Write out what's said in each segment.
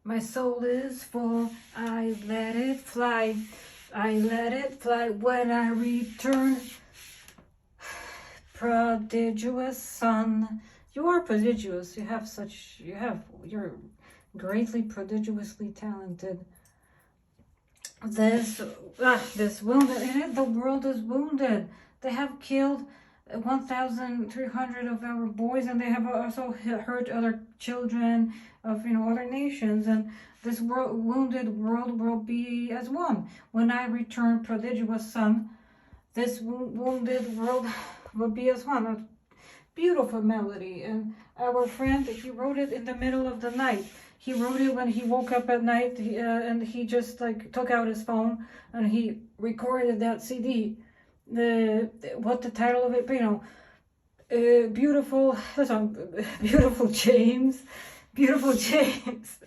My soul is full, I let it fly. I let it fly when I return. Prodigious son. You are prodigious. You're greatly prodigiously talented. This wounded, in it, the world is wounded. They have killed 1,300 of our boys, and they have also hurt other children of other nations. And this wounded world will be as one. When I return, prodigious son, this wounded world will be as one. A beautiful melody. And our friend, he wrote it in the middle of the night. He wrote it when he woke up at night, and he just took out his phone and he recorded that CD. What the title of it, beautiful James, beautiful James.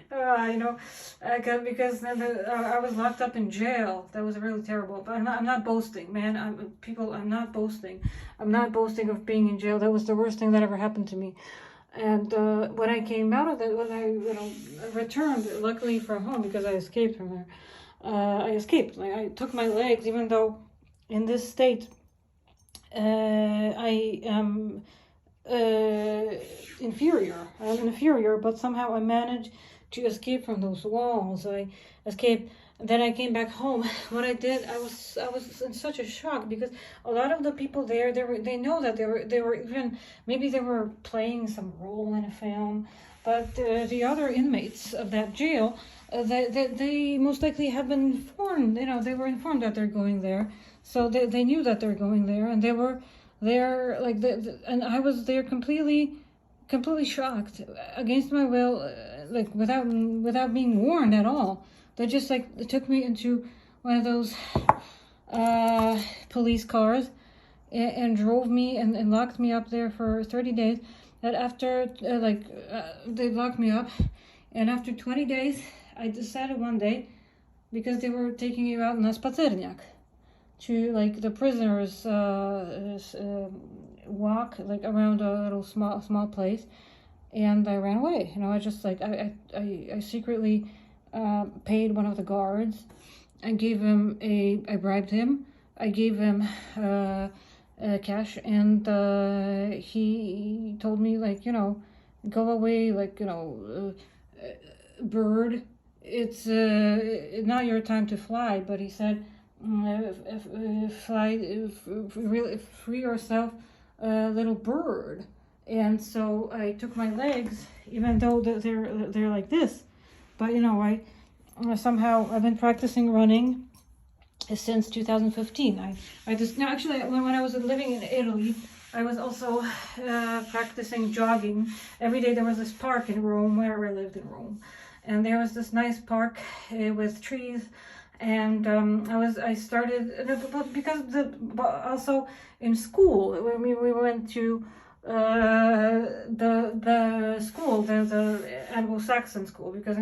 Because then I was locked up in jail. That was really terrible. But I'm not boasting, man. I'm not boasting. I'm not boasting of being in jail. That was the worst thing that ever happened to me. And when I came out of it, when I returned, luckily from home, because I escaped from there. I escaped. I took my legs, even though in this state I am inferior. I'm inferior, but somehow I managed to escape from those walls. I escaped. Then I came back home. What I did, I was in such a shock, because a lot of the people there, they know that they were even, maybe they were playing some role in a film, but the other inmates of that jail, they most likely have been informed. They were informed that they're going there, so they knew that they're going there, and they were there and I was there completely shocked, against my will, without being warned at all. They just took me into one of those police cars and drove me and locked me up there for 30 days. That after they locked me up, and after 20 days, I decided one day, because they were taking you out in a spacerniak to the prisoners walk around a little small place, and I ran away. I just I secretly paid one of the guards. I bribed him. I gave him cash, and he told me go away, bird. It's not your time to fly. But he said, free yourself, little bird. And so I took my legs, even though they're like this. But somehow I've been practicing running since 2015. When I was living in Italy, I was also practicing jogging. Every day there was this park in Rome, where I lived in Rome, and there was this nice park with trees. And I started, but also in school, when we went to the school, the Anglo-Saxon school, but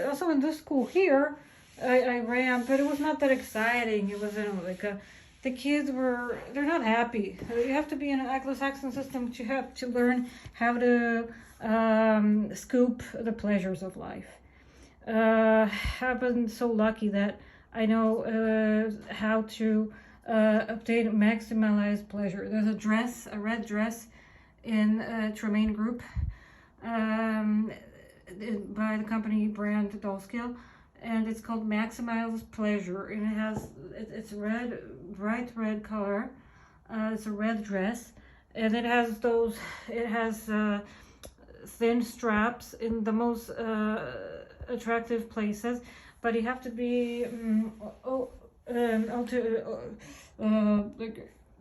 also in this school here, I ran, but it was not that exciting. It was the kids they're not happy. You have to be in an Anglo-Saxon system to have to learn how to scoop the pleasures of life. I've been so lucky that I know how to obtain maximalized pleasure. There's a red dress in Tremaine Group by the company brand Dollskill, and it's called Maximized Pleasure, and it's red, bright red color. It's a red dress, and it has thin straps in the most attractive places, but you have to be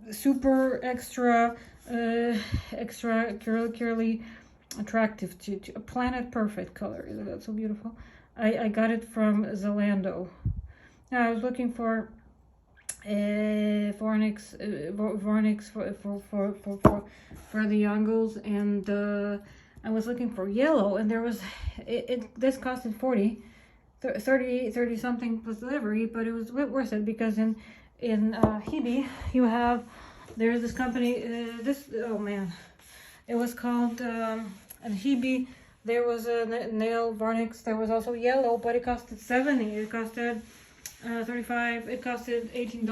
super extra curly attractive to a planet perfect color. Isn't that so beautiful? I got it from Zalando. Now I was looking for Vornix for the Youngles, and I was looking for yellow, and there was this costed 30 something plus delivery, but it was worth it, because in Hebe there's this company, it was called Hebe There was a nail varnish. There was also yellow, but it costed $70. It costed $35. It costed $18.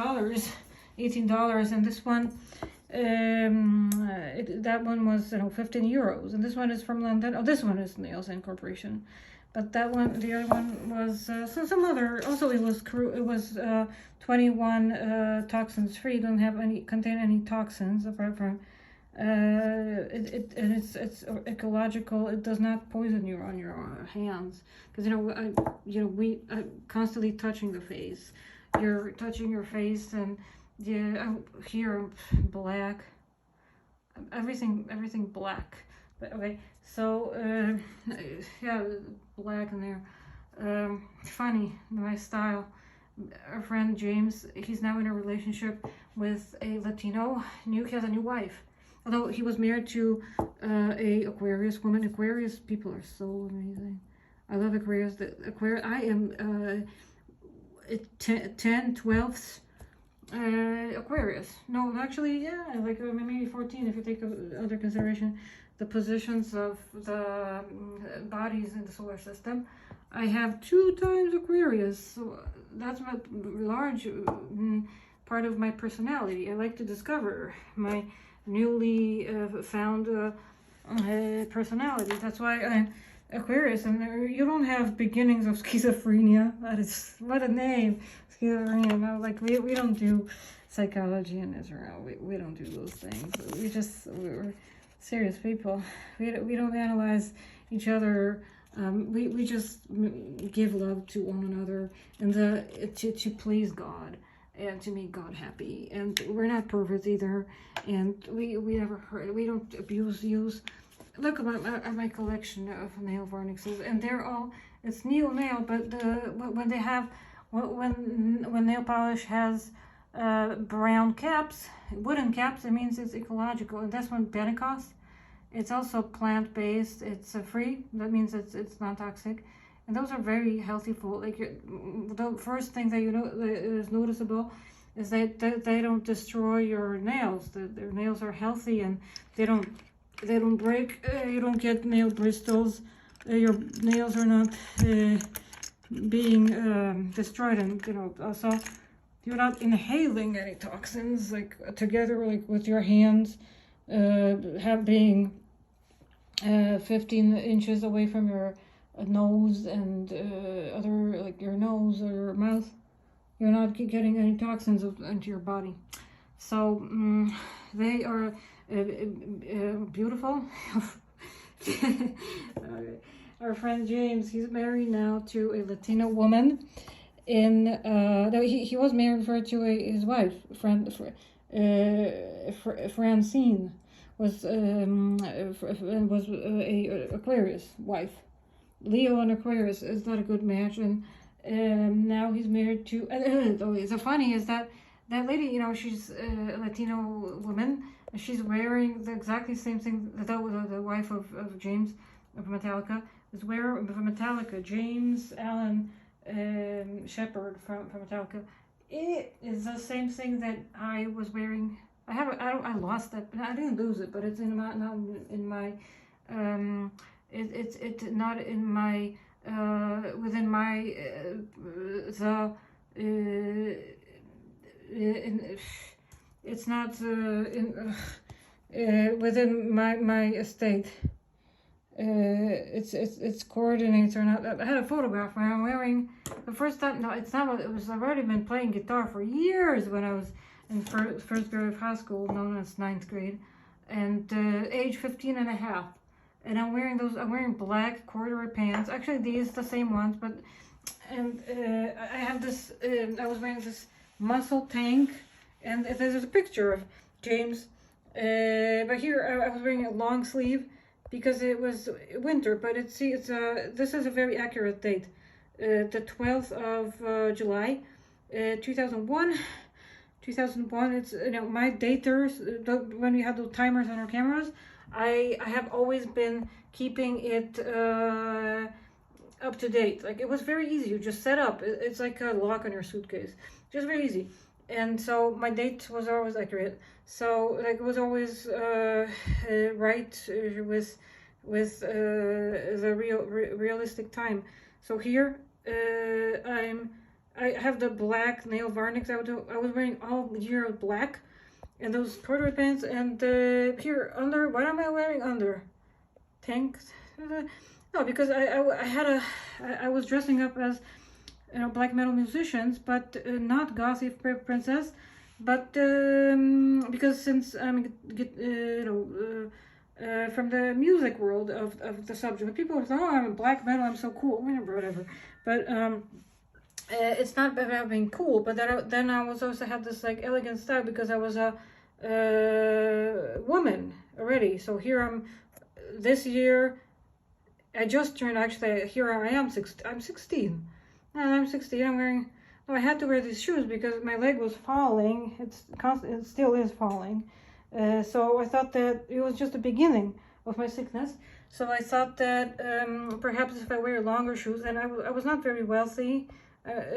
$18, and this one, that one was 15 euros, and this one is from London. Oh, this one is Nails Incorporation, but that one, the other one was some other. Also, it was 21 toxins free. Don't contain any toxins apart from it's ecological. It does not poison you on your hands, because we constantly touching the face. You're touching your face, and yeah, here black, everything black. But okay, so yeah, black in there. Funny, my style. Our friend James, he's now in a relationship with a Latino. He has a new wife. Although he was married to a Aquarius woman. Aquarius people are so amazing. I love Aquarius. I am 10/12 Aquarius. No, actually, yeah, like maybe 14 if you take under consideration the positions of the bodies in the solar system. I have 2 times Aquarius, so that's my large part of my personality. I like to discover my newly found personality. That's why I'm Aquarius, and you don't have beginnings of schizophrenia. That is, what a name, schizophrenia. No, like we don't do psychology in Israel. We don't do those things. We're serious people. We don't analyze each other. We just give love to one another, and to please God and to make God happy. And we're not perverts either, and we never hurt. We don't use. Look at my collection of nail varnishes, and they're all, it's nail, but when they have when nail polish has brown caps, wooden caps, it means it's ecological, and that's when Pentecost. It's also plant-based. It's free. That means it's non-toxic, and those are very healthy for. Like the first thing that is noticeable is that they don't destroy your nails. Their nails are healthy, and they don't break. You don't get nail bristles. Your nails are not being destroyed, and also you're not inhaling any toxins like together, like with your hands being 15 inches away from your nose and other, like your nose or your mouth. You're not getting any toxins into your body. So they are beautiful. Our friend James, he's married now to a Latino woman. He was married to his wife, Francine, was a Aquarius wife. Leo and Aquarius is not a good match, and now he's married to. So funny is that lady, she's a Latino woman. She's wearing the exactly same thing that the wife of James of Metallica is wearing from Metallica. James Allen Shepard from Metallica. It is the same thing that I was wearing. I lost it, but I didn't lose it. But it's not in my. It's not in my within my it's not within my estate. Its coordinates are not. I had a photograph where I'm wearing the first time. No, it's not. It was. I've already been playing guitar for years when I was in first grade of high school, known as 9th grade, and age 15 and a half. And I'm wearing those. I'm wearing black corduroy pants. Actually, these the same ones, but I have this. I was wearing this muscle tank, and there's a picture of James. But here I was wearing a long sleeve because it was winter. But this is a very accurate date, the 12th of July, 2001. 2001. It's my daters. When we have those timers on our cameras, I have always been keeping it up to date. Like it was very easy. You just set up. It's like a lock on your suitcase. Just very easy. And so my date was always accurate. So like it was always right with with the realistic time. So here I have the black nail varnish. I was wearing all year black, and those corduroy pants, and here under, what am I wearing under? Tanks? No, because I was dressing up as, you know, black metal musicians, but not gothy princess, but because since I'm from the music world of the subject, when people say, "Oh, I'm a black metal, I'm so cool," whatever. But it's not about being cool, but then I was also had this like elegant style because I was a woman already. So here I'm this year. I just turned, actually, here I am, I'm 16. And I'm 16, I'm wearing, no, I had to wear these shoes because my leg was falling. It still is falling. So I thought that it was just the beginning of my sickness. So I thought that perhaps if I wear longer shoes, and I was not very wealthy.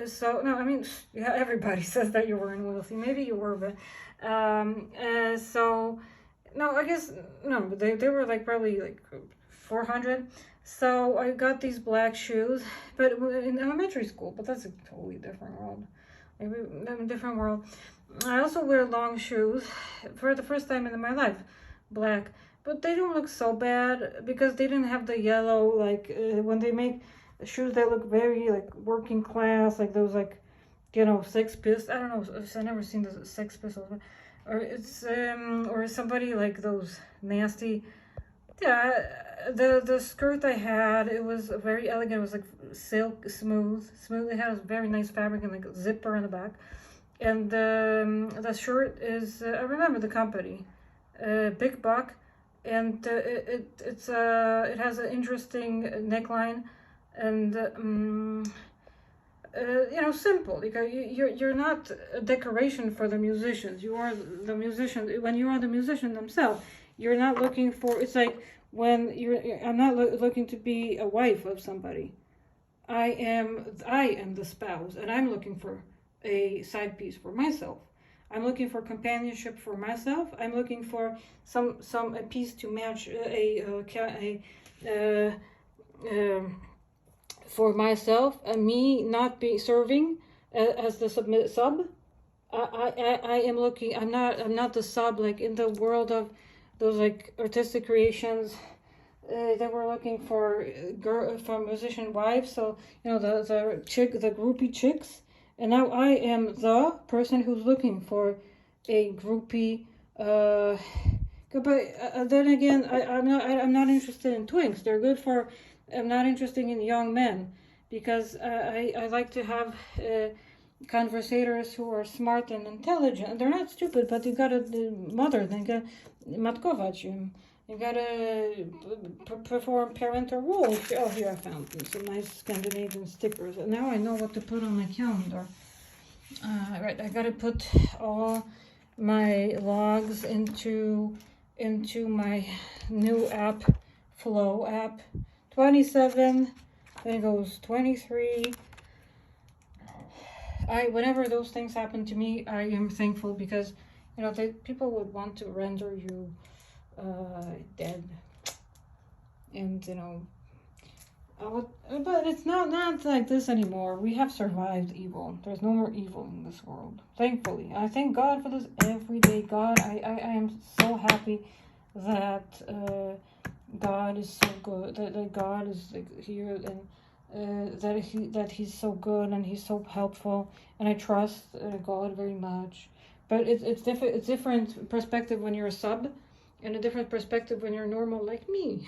So, no, I mean, yeah, everybody says that you weren't wealthy. Maybe you were, but, so, no, I guess, no, they were like probably like 400. So I got these black shoes, but in elementary school, but that's a totally different world. Maybe a different world. I also wear long shoes for the first time in my life, black, but they don't look so bad because they didn't have the yellow, like when they make shoes that look very like working class, like those, like, you know, Sex Pistols. I don't know, I've never seen the Sex Pistols, or it's or somebody like those nasty. Yeah, the skirt I had, it was very elegant. It was like silk, smooth. It had a very nice fabric and like a zipper in the back. And the shirt is, I remember the company, Big Buck, and it has an interesting neckline, and you know, simple, because you're not a decoration for the musicians. You are the musician. When you are the musician themselves, you're not looking for, it's like when I'm not looking to be a wife of somebody. I am the spouse, and I'm looking for a side piece for myself. I'm looking for companionship for myself. I'm looking for a piece to match for myself, and me not be serving as the sub. I am looking. I'm not the sub, like in the world of those like artistic creations. They were looking for musician wives. So, you know, the groupie chicks. And now I am the person who's looking for a groupie. But then again, I'm not interested in twinks. They're good for. I'm not interested in young men, because I like to have conversators who are smart and intelligent. They're not stupid, but you gotta mother them. You gotta matkować them. You gotta perform parental roles. Oh, here I found some nice Scandinavian stickers. And now I know what to put on my calendar. Right, I gotta put all my logs into my new app, Flow app. 27, then it goes 23. Whenever those things happen to me, I am thankful, because, you know, people would want to render you dead, and, you know, but it's not like this anymore. We have survived evil. There's no more evil in this world, thankfully. I thank God for this every day. God, I am so happy that God is so good, that God is like here, and that he's so good and he's so helpful, and I trust God very much. But it's different perspective when you're a sub, and a different perspective when you're normal like me.